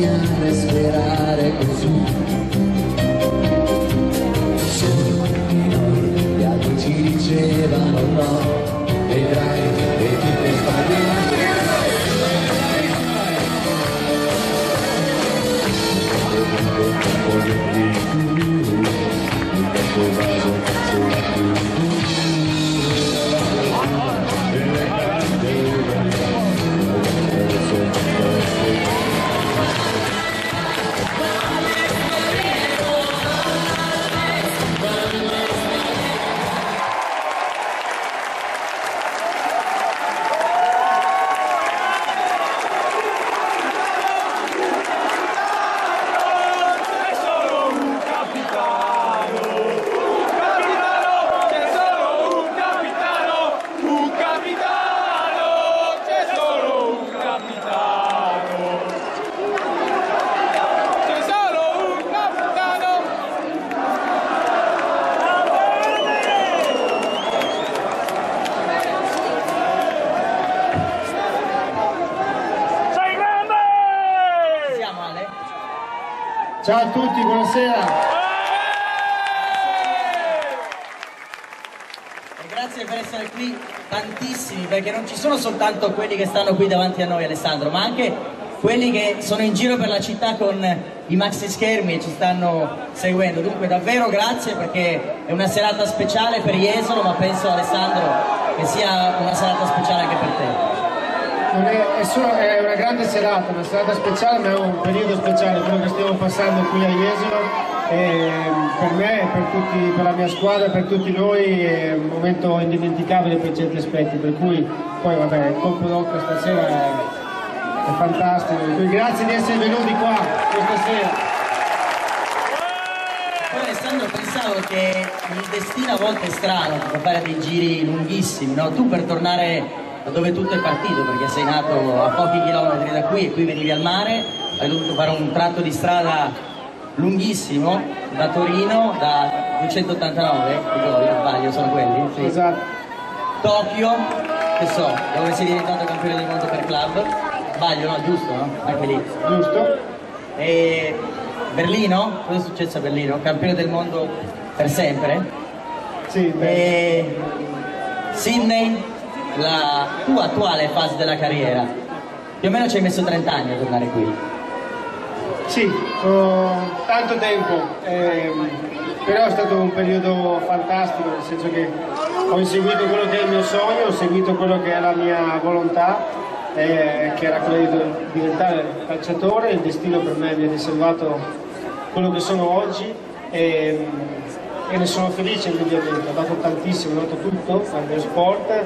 sognare e sperare così. Sogni noi, gli altri ci dicevano no, vedrai e tu ti sbagliare. Ciao a tutti, buonasera. E grazie per essere qui tantissimi, perché non ci sono soltanto quelli che stanno qui davanti a noi, Alessandro, ma anche quelli che sono in giro per la città con i maxi schermi e ci stanno seguendo. Dunque davvero grazie, perché è una serata speciale per Jesolo, ma penso, Alessandro, che sia una serata speciale anche per te. È una grande serata, una serata speciale, ma è un periodo speciale quello che stiamo passando qui a Jesolo, e per me, per la mia squadra, per tutti noi è un momento indimenticabile per certi aspetti, per cui poi vabbè, il colpo d'occhio stasera è fantastico, quindi grazie di essere venuti qua questa sera. Poi Alessandro, pensavo che il destino a volte è strano, per fare dei giri lunghissimi, no? Tu per tornare da dove tutto è partito, perché sei nato a pochi chilometri da qui e qui venivi al mare, hai dovuto fare un tratto di strada lunghissimo da Torino, da 289 km, sbaglio, sono quelli? Sì. Esatto. Tokyo, che so, dove sei diventato campione del mondo per club, sbaglio, no? Giusto, no? Anche lì. Giusto. E Berlino, cosa è successo a Berlino? Campione del mondo per sempre? Sì. E Sydney, la tua attuale fase della carriera. Più o meno ci hai messo 30 anni a tornare qui. Sì, tanto tempo, però è stato un periodo fantastico, nel senso che ho inseguito quello che è il mio sogno, ho seguito quello che è la mia volontà, che era quella di diventare calciatore. Il destino per me mi ha riservato quello che sono oggi e ne sono felice indubbiamente. Ho dato tantissimo, ho dato tutto al mio sport,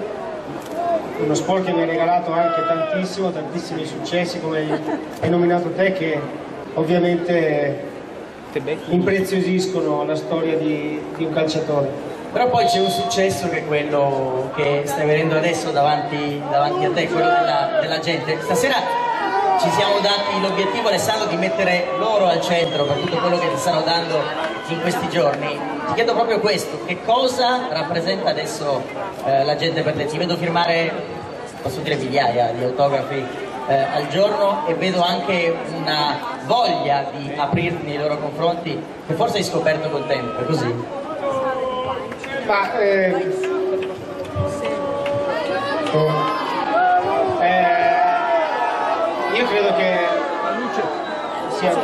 uno sport che mi ha regalato anche tantissimi successi, come hai nominato te, che ovviamente impreziosiscono la storia di un calciatore. Però poi c'è un successo che è quello che stai vedendo adesso davanti a te, quello della gente. Stasera ci siamo dati l'obiettivo, Alessandro, di mettere loro al centro per tutto quello che ti stanno dando in questi giorni. Ti chiedo proprio questo: che cosa rappresenta adesso la gente per te? Ti vedo firmare, posso dire, migliaia di autografi al giorno, e vedo anche una voglia di aprirti nei loro confronti che forse hai scoperto col tempo, è così? Ma io credo che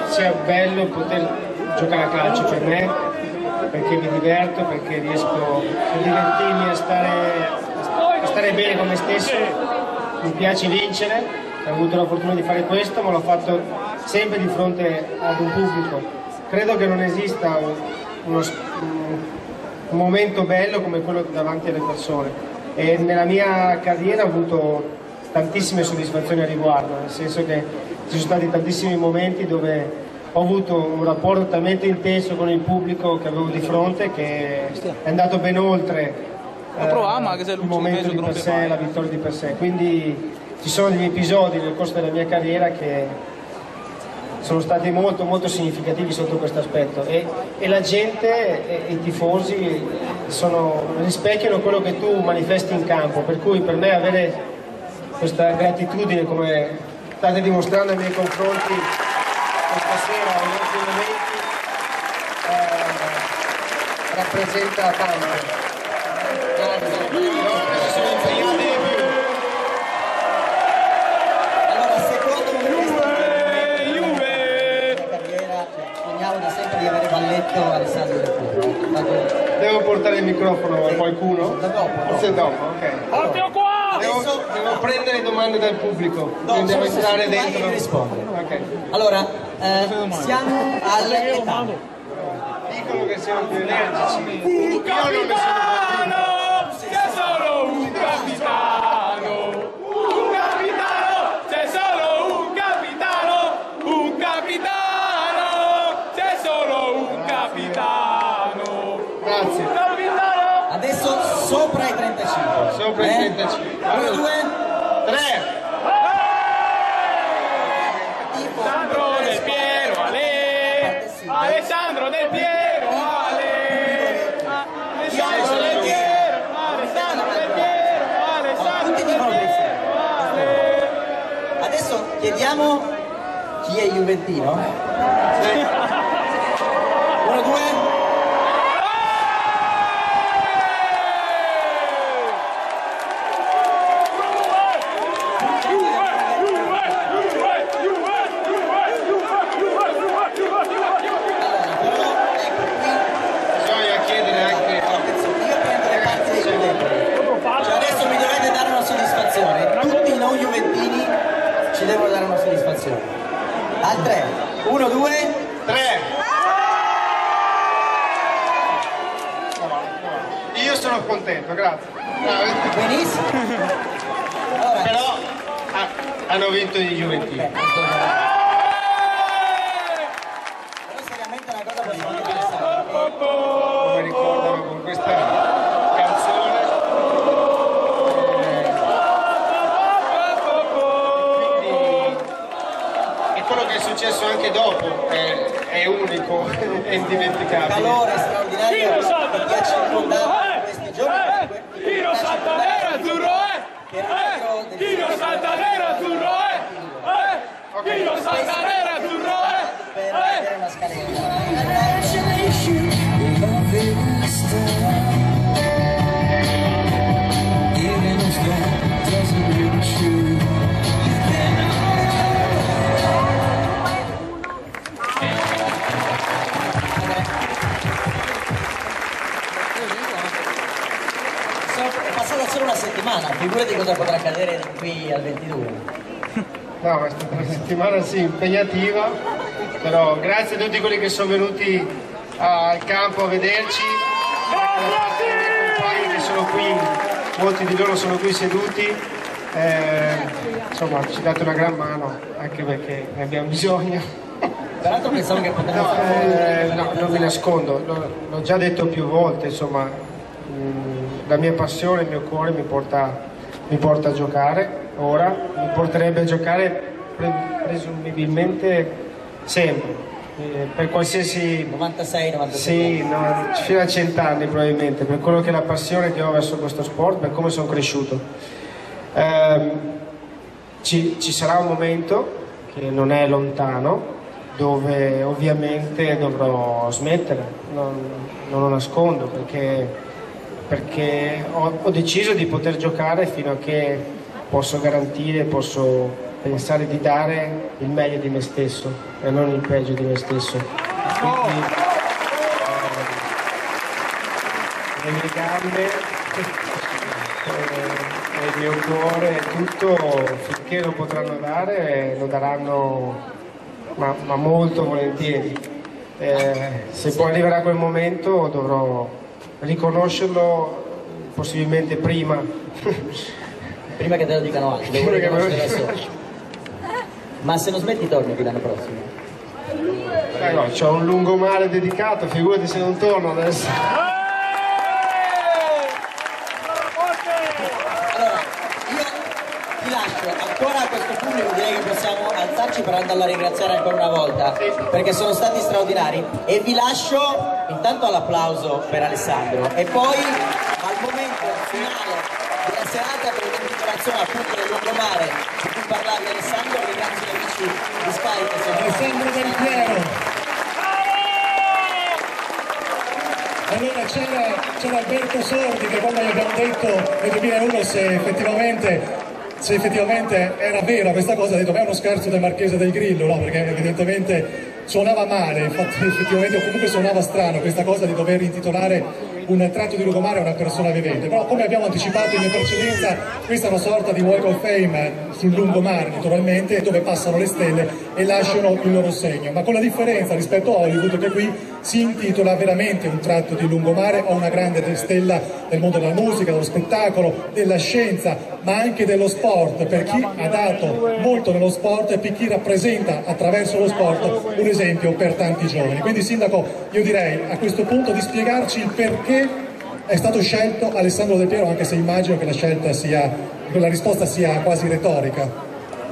sia bello poter giocare a calcio per me, perché mi diverto, perché riesco a divertirmi, a stare bene con me stesso. Mi piace vincere, ho avuto la fortuna di fare questo, ma l'ho fatto sempre di fronte ad un pubblico. Credo che non esista un momento bello come quello davanti alle persone, e nella mia carriera ho avuto tantissime soddisfazioni a riguardo, nel senso che ci sono stati tantissimi momenti dove ho avuto un rapporto talmente intenso con il pubblico che avevo di fronte, che è andato ben oltre il momento di per sé, la vittoria di per sé. Quindi ci sono degli episodi nel corso della mia carriera che sono stati molto significativi sotto questo aspetto, e la gente e i tifosi rispecchiano quello che tu manifesti in campo, per cui per me avere questa gratitudine, come state dimostrando nei miei confronti, questa sera ai nostri momenti rappresenta tanto. Sono impegnati di più. Allora, secondo me questa carriera, sognavo da sempre di avere balletto Alessandro Del Piero. Devo portare il microfono a qualcuno? Dopo. Se dopo, ok. Devo prendere domande dal pubblico, quindi devo entrare dentro. Ok. Allora, siamo all'età. Dicono che siamo più energici. Io non ne sono C'è solo un capitano, c'è solo un capitano, c'è solo un capitano. Grazie. Adesso sopra i 35. Sopra i 35. 1, 2, 3. Alessandro Del Piero, Ale. Alessandro Del Piero, Ale. Alessandro Del Piero, Alessandro Del Piero, Alessandro Del Piero, Ale. Adesso chiediamo chi è juventino. 1, 2. Bisogna chiedere anche. Io prendo le parti dei juventini. Cioè adesso mi dovete dare una soddisfazione. Tutti i non juventini ci devono dare una soddisfazione. Al 3. 1, 2, 3. Io sono contento, grazie. benissimo. Allora, Però hanno vinto i Juventini. però seriamente una cosa possiamo interessare. Come ricordano con questa canzone. Quindi e quello che è successo anche dopo è unico, è indimenticabile. Calore straordinario per chi ha circondato questi giorni. Tiro salta nero azzurro, Tiro salta nero azzurro, Tiro salta nero azzurro, Per avere una scaletta. È passata solo una settimana, figurati cosa potrà accadere da qui al 22. No, è stata una settimana sì impegnativa, però grazie a tutti quelli che sono venuti al campo a vederci, anche da parte dei miei compagni che sono qui, molti di loro sono qui seduti, insomma ci date una gran mano, anche perché ne abbiamo bisogno. Tra l'altro pensavo che potremmo fare No, non mi nascondo, l'ho già detto più volte, insomma, la mia passione, il mio cuore mi porta a giocare ora, mi porterebbe a giocare presumibilmente sempre, per qualsiasi... 96, 97. Sì, no, fino a 100 anni probabilmente, per quello che è la passione che ho verso questo sport, per come sono cresciuto. Ci sarà un momento che non è lontano, dove ovviamente dovrò smettere, non lo nascondo, perché ho deciso di poter giocare fino a che posso garantire, posso pensare di dare il meglio di me stesso e non il peggio di me stesso. Quindi le mie gambe e il mio cuore, tutto finché lo potranno dare, lo daranno ma molto volentieri. Se poi arriverà quel momento dovrò riconoscerlo possibilmente prima. Prima che te lo dicano altri, devo Prima che me lo riconoscere da dicano. solo. Ma se non smetti torni qui l'anno prossimo. No, c'ho un lungomare dedicato, figurati se non torno adesso. Allora, io ti lascio ancora a questo pubblico, direi che possiamo alzarci per andarlo a ringraziare ancora una volta, perché sono stati straordinari, e vi lascio intanto all'applauso per Alessandro e poi al momento finale della serata per l'intitolazione appunto del lungomare di cui parlavi Alessandro. Ringrazio gli amici di Spike. Alessandro Del Piero. Allora c'era Alberto Sordi che quando gli abbiamo detto nel 2001 se effettivamente era vera questa cosa, ha detto: ma è uno scherzo del Marchese del Grillo, no? Perché evidentemente suonava male, infatti effettivamente, o comunque suonava strano questa cosa di dover intitolare un tratto di lungomare a una persona vivente. Però, come abbiamo anticipato in precedenza, questa è una sorta di Walk of Fame sul lungomare, naturalmente, dove passano le stelle e lasciano il loro segno, ma con la differenza rispetto a Hollywood che qui si intitola veramente un tratto di lungomare a una grande stella del mondo della musica, dello spettacolo, della scienza, ma anche dello sport, per chi ha dato molto nello sport e per chi rappresenta attraverso lo sport un esempio per tanti giovani. Quindi, Sindaco, io direi a questo punto di spiegarci il perché è stato scelto Alessandro Del Piero, anche se immagino che la risposta sia quasi retorica.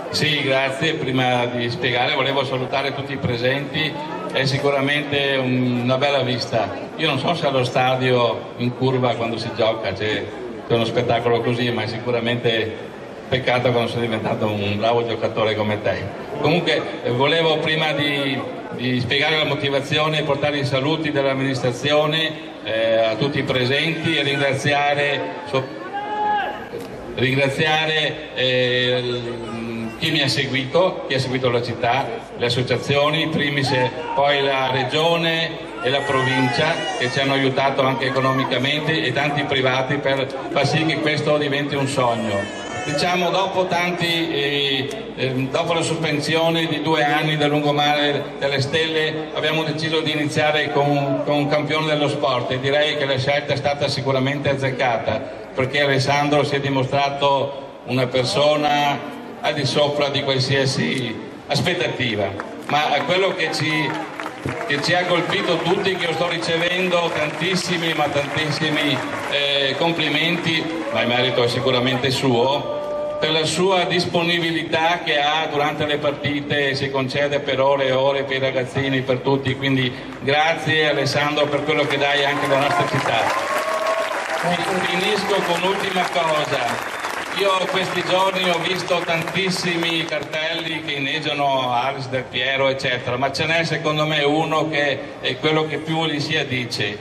Sì, grazie. Prima di spiegare volevo salutare tutti i presenti, è sicuramente una bella vista. Io non so se allo stadio in curva quando si gioca c'è uno spettacolo così, ma è sicuramente peccato quando sono diventato un bravo giocatore come te. Comunque volevo, prima di spiegare la motivazione e portare i saluti dell'amministrazione a tutti i presenti e ringraziare chi mi ha seguito, chi ha seguito la città, le associazioni, primis poi la regione e la provincia che ci hanno aiutato anche economicamente, e tanti privati per far sì che questo diventi un sogno. Diciamo, dopo la sospensione di 2 anni del lungomare delle stelle, abbiamo deciso di iniziare con un campione dello sport, e direi che la scelta è stata sicuramente azzeccata, perché Alessandro si è dimostrato una persona al di sopra di qualsiasi aspettativa. Ma quello che ci ha colpito tutti, che io sto ricevendo tantissimi complimenti, ma il merito è sicuramente suo, per la sua disponibilità che ha durante le partite, si concede per ore e ore per i ragazzini, per tutti. Quindi grazie Alessandro per quello che dai anche alla nostra città. Finisco con un'ultima cosa. Io questi giorni ho visto tantissimi cartelli che inneggiano Alex Del Piero eccetera, ma ce n'è secondo me uno che è quello che più gli si addice: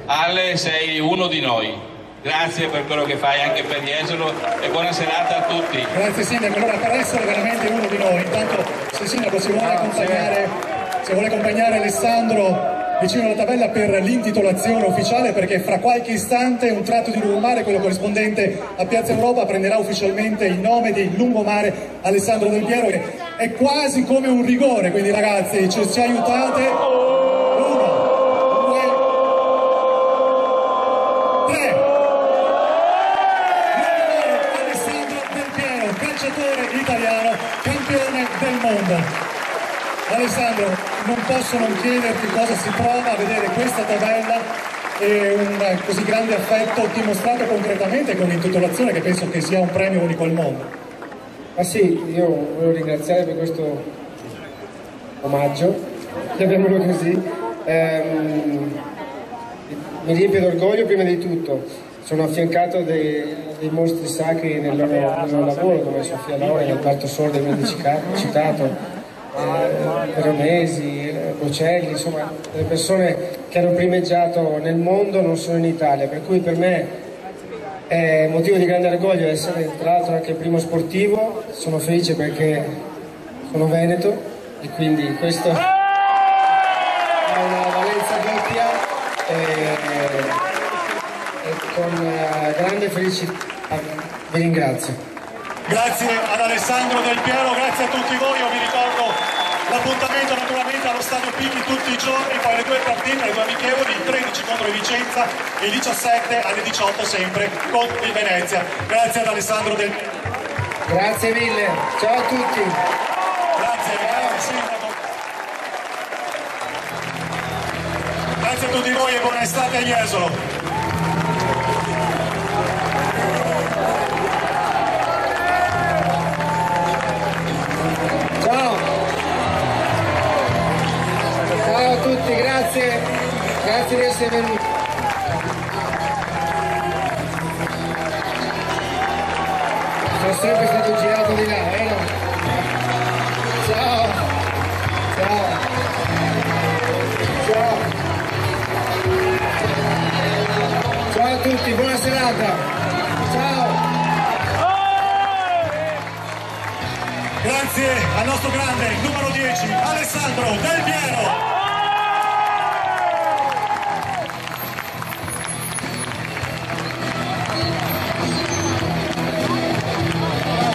Ale, sei uno di noi. Grazie per quello che fai anche per Jesolo e buona serata a tutti. Grazie Sindaco. Allora, per essere veramente uno di noi, intanto se Sindaco si vuole accompagnare Alessandro vicino alla tabella per l'intitolazione ufficiale, perché fra qualche istante un tratto di lungomare, quello corrispondente a Piazza Europa, prenderà ufficialmente il nome di lungomare Alessandro Del Piero, che è quasi come un rigore, quindi ragazzi ci aiutate. 1, 2, 3. Alessandro Del Piero, calciatore italiano, campione del mondo. Alessandro, non posso non chiederti cosa si prova a vedere questa tabella e un così grande affetto dimostrato concretamente con l'intitolazione, che penso che sia un premio unico al mondo. Ah sì, io volevo ringraziare per questo omaggio, chiamiamolo così. Mi riempie d'orgoglio prima di tutto. Sono affiancato dei mostri sacri nel loro lavoro, come Sofia Loren, Alberto Sordi, mi ha citato. Veronesi, Bocelli, insomma delle persone che hanno primeggiato nel mondo, non solo in Italia, per cui per me è motivo di grande orgoglio essere tra l'altro anche il primo sportivo. Sono felice perché sono veneto e quindi questo ha una valenza doppia e con grande felicità vi ringrazio. Grazie ad Alessandro Del Piero, grazie a tutti voi. Io vi ricordo l'appuntamento naturalmente allo Stadio Pini tutti i giorni, poi le 2 partite, le 2 amichevoli, il 13 contro il Vicenza e il 17 alle 18 sempre con il Venezia. Grazie ad Alessandro Del Piero. Grazie mille, ciao a tutti. Grazie Sindaco. Grazie a tutti voi e buona estate a Jesolo. Ciao a tutti, grazie di essere venuti. Sono sempre stato girato di là, no? Ciao. Grazie al nostro grande numero 10, Alessandro Del Piero.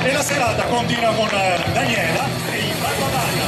E la serata continua con Daniela e il Barbavaglia.